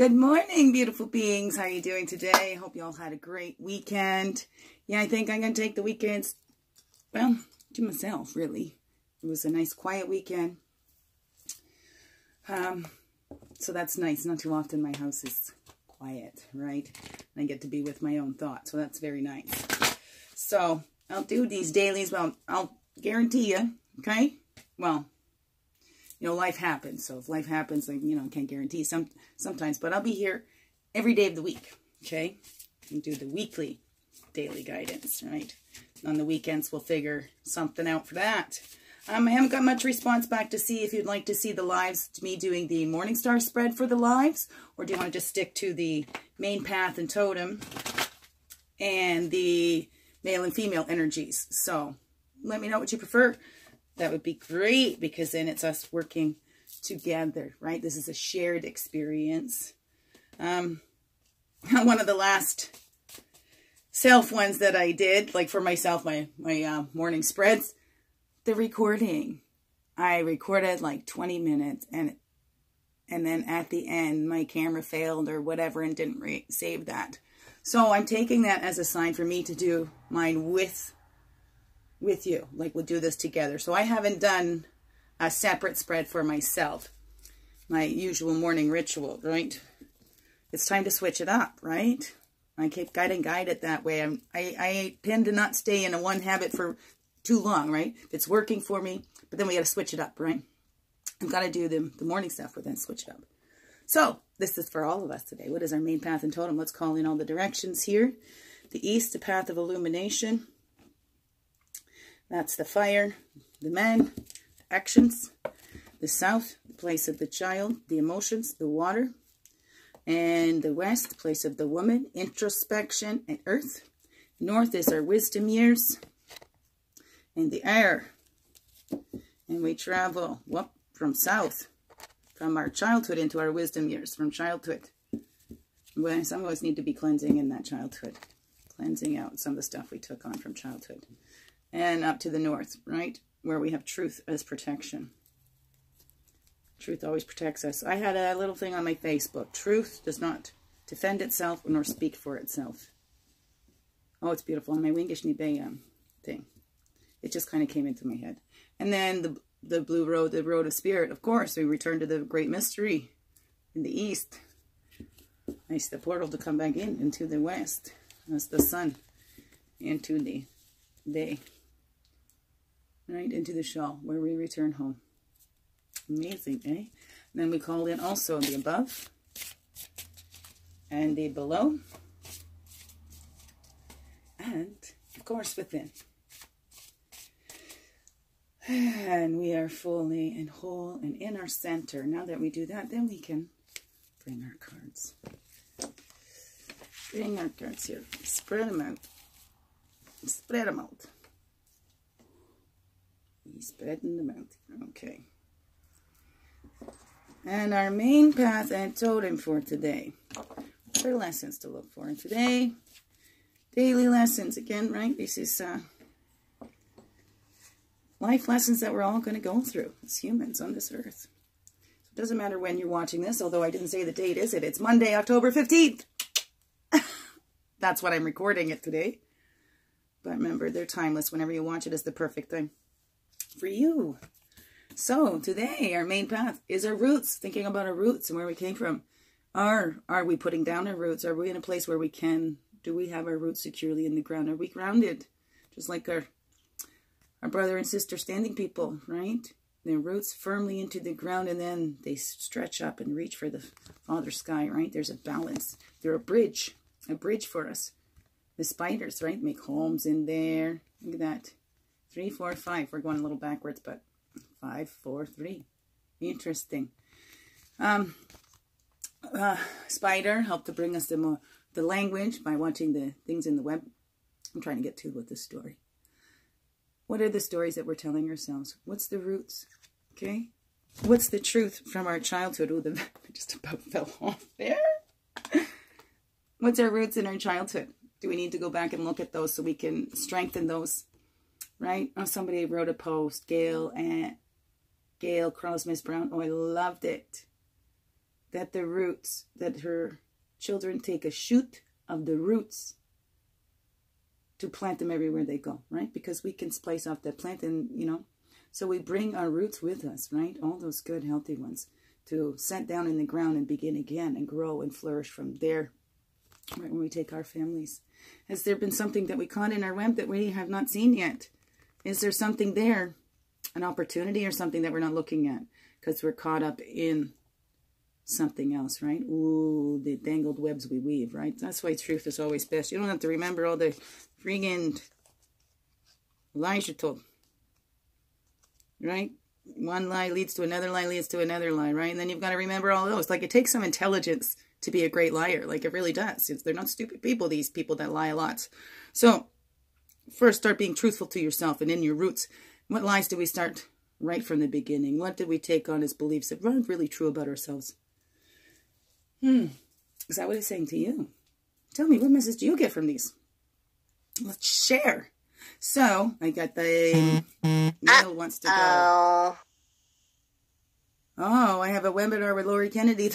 Good morning, beautiful beings. How are you doing today? I hope you all had a great weekend. Yeah, I think I'm going to take the weekends, well, to myself, really. It was a nice, quiet weekend. So that's nice. Not too often my house is quiet, right? And I get to be with my own thoughts, so that's very nice. So I'll do these dailies. Well, I'll guarantee you, okay? Well, you know, life happens. So if life happens, like, you know, I can't guarantee sometimes. But I'll be here every day of the week, okay? And do the weekly daily guidance, right? On the weekends, we'll figure something out for that. I haven't got much response back to see if you'd like to see the lives, to me doing the Morningstar spread for the lives. Or do you want to just stick to the main path and totem and the male and female energies? So let me know what you prefer. That would be great, because then it's us working together, right? This is a shared experience. One of the last self ones that I did, like for myself, my morning spreads, the recording. I recorded like 20 minutes, and then at the end, my camera failed or whatever and didn't save that. So I'm taking that as a sign for me to do mine with you, like we'll do this together. So I haven't done a separate spread for myself, my usual morning ritual, right? It's time to switch it up, right? I keep guide it that way. I tend to not stay in a one habit for too long, right? It's working for me, but then we got to switch it up, right? I've got to do the morning stuff, but then switch it up. So this is for all of us today. What is our main path and totem? Let's call in all the directions here. The east, the path of illumination. That's the fire, the man, the actions. The south, the place of the child, the emotions, the water. And the west, the place of the woman, introspection and earth. North is our wisdom years. And the air. And we travel from south, from our childhood into our wisdom years, from childhood. Well, some of us need to be cleansing in that childhood. Cleansing out some of the stuff we took on from childhood. And up to the north, right? Where we have truth as protection. Truth always protects us. I had a little thing on my Facebook. Truth does not defend itself nor speak for itself. Oh, it's beautiful. On my Wingishni Bay thing. It just kind of came into my head. And then the blue road, the road of spirit. Of course, we return to the great mystery in the east. Nice, the portal to come back into the west. That's the sun into the day. Right, into the shawl, where we return home. Amazing, eh? And then we call in also the above and the below. And, of course, within. And we are fully and whole and in our center. Now that we do that, then we can bring our cards. Bring our cards here. Spread them out. Spread them out. Spreading them out. Okay. And our main path and totem for today. What are lessons to look for today? Daily lessons again, right? This is life lessons that we're all going to go through as humans on this earth. So it doesn't matter when you're watching this, although I didn't say the date, is it? It's Monday, October 15th. That's what I'm recording it today. But remember, they're timeless. Whenever you watch it, is the perfect thing for you. So today our main path is our roots, thinking about our roots and where we came from. Are we putting down our roots? Are we in a place where we can, do we have our roots securely in the ground? Are we grounded? Just like our brother and sister standing people, right? Their roots firmly into the ground, and then they stretch up and reach for the Father Sky, right? There's a balance. They're a bridge for us. The spiders, right? Make homes in there. Look at that. 3, 4, 5. We're going a little backwards, but 5, 4, 3. Interesting. Spider helped to bring us the language by watching the things in the web. I'm trying to get to with this story. What are the stories that we're telling ourselves? What's the roots? Okay. What's the truth from our childhood? Oh, I just about fell off there. What's our roots in our childhood? Do we need to go back and look at those so we can strengthen those? Right? Oh, somebody wrote a post. Gail Crosmis Brown. Oh, I loved it. that the roots, that her children take a shoot of the roots to plant them everywhere they go, right? Because we can splice off that plant and, you know, so we bring our roots with us, right? All those good, healthy ones to set down in the ground and begin again and grow and flourish from there, right? When we take our families. Has there been something that we caught in our web that we have not seen yet? Is there something there, an opportunity or something that we're not looking at because we're caught up in something else, right? Ooh, the tangled webs we weave, right? That's why truth is always best. You don't have to remember all the friggin' lies you told, right? One lie leads to another lie leads to another lie, right? And then you've got to remember all those. Like, it takes some intelligence to be a great liar. Like, it really does. They're not stupid people, these people that lie a lot. So, first, start being truthful to yourself and in your roots. What lies do we start right from the beginning? What did we take on as beliefs that weren't really true about ourselves? Is that what it's saying to you? Tell me, what message do you get from these? Let's share. So, I got the Neil wants to go. Oh, I have a webinar with Lori Kennedy.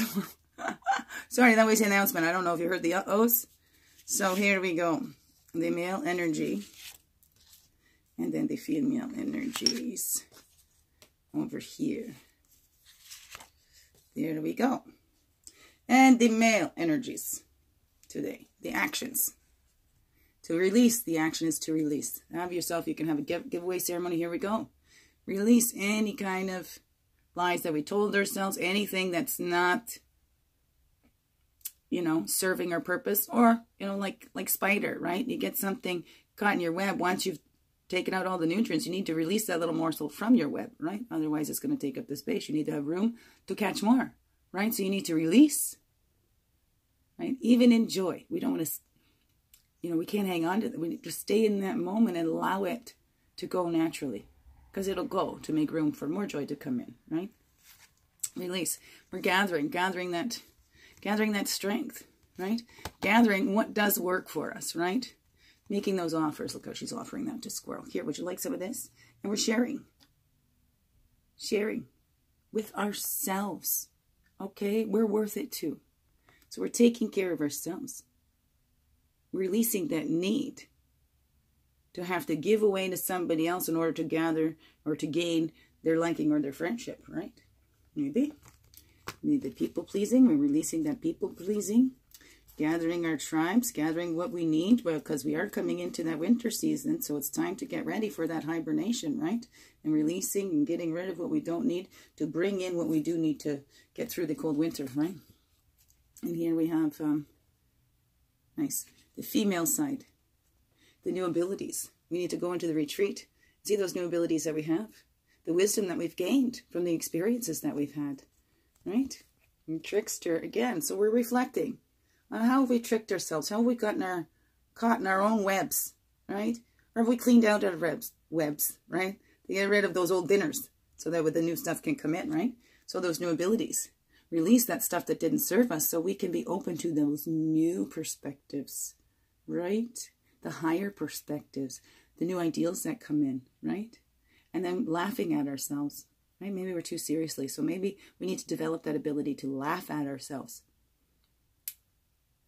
Sorry, that was the announcement. I don't know if you heard the uh-ohs. So, here we go. The male energy. And then the female energies. Over here. There we go. And the male energies today. The actions. To release. The action is to release. Have yourself. You can have a giveaway ceremony. Here we go. Release any kind of lies that we told ourselves. Anything that's not, you know, serving our purpose. Or, you know, like spider, right? You get something caught in your web. Once you've taken out all the nutrients, you need to release that little morsel from your web, right? Otherwise, it's going to take up the space. You need to have room to catch more, right? So you need to release, right? Even in joy. We don't want to, you know, we can't hang on to it. We need to stay in that moment and allow it to go naturally, because it'll go to make room for more joy to come in, right? Release. We're gathering that strength, right? Gathering what does work for us, right? Making those offers. Look how she's offering that to Squirrel. Here, would you like some of this? And we're sharing. Sharing with ourselves. Okay? We're worth it too. So we're taking care of ourselves. Releasing that need to have to give away to somebody else in order to gather or to gain their liking or their friendship, right? Maybe. Maybe people-pleasing. We're releasing that people-pleasing. Gathering our tribes, gathering what we need, well, because we are coming into that winter season, so it's time to get ready for that hibernation, right? And releasing and getting rid of what we don't need to bring in what we do need to get through the cold winter, right? And here we have, nice, the female side, the new abilities. We need to go into the retreat, see those new abilities that we have, the wisdom that we've gained from the experiences that we've had, right? And trickster again, so we're reflecting. How have we tricked ourselves? How have we gotten caught in our own webs, right? Or have we cleaned out our webs, right? To get rid of those old dinners so that the new stuff can come in, right? So those new abilities. Release that stuff that didn't serve us so we can be open to those new perspectives, right? The higher perspectives, the new ideals that come in, right? And then laughing at ourselves, right? Maybe we're too seriously. So maybe we need to develop that ability to laugh at ourselves.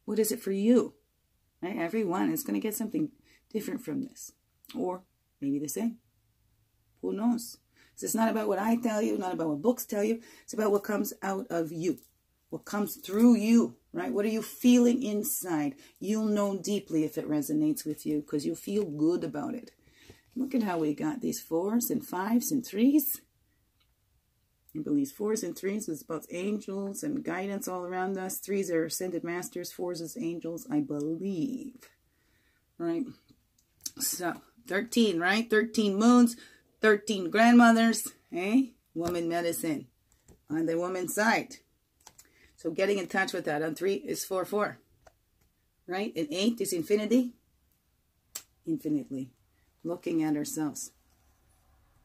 What is it for you? Right? Everyone is going to get something different from this. Or maybe the same. Who knows? So it's not about what I tell you, not about what books tell you. It's about what comes out of you. What comes through you, right? What are you feeling inside? You'll know deeply if it resonates with you because you'll feel good about it. Look at how we got these 4s and 5s and 3s. I believe 4s and 3s is about angels and guidance all around us. 3s are ascended masters. 4s is angels, I believe. Right? So, 13, right? 13 moons, 13 grandmothers. Eh? Woman medicine. On the woman's side. So, getting in touch with that. On 3 is 4-4. Right? And 8 is infinity. Infinitely. Looking at ourselves.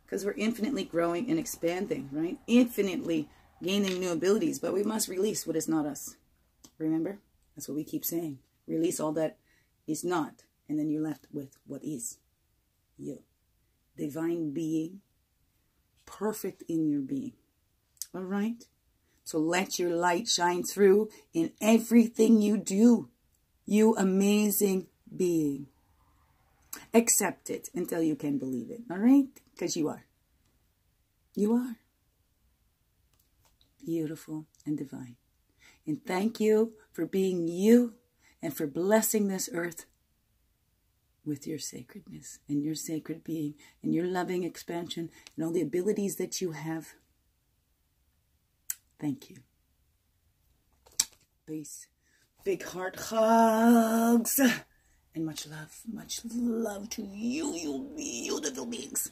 Because we're infinitely growing and expanding, right? Infinitely gaining new abilities, but we must release what is not us. Remember? That's what we keep saying. Release all that is not, and then you're left with what is you. Divine being, perfect in your being. All right? So let your light shine through in everything you do. You amazing being. Accept it until you can believe it. All right? Because you are. You are. Beautiful and divine. And thank you for being you and for blessing this earth with your sacredness and your sacred being and your loving expansion and all the abilities that you have. Thank you. Peace. Big heart hugs. And much love to you, you beautiful beings.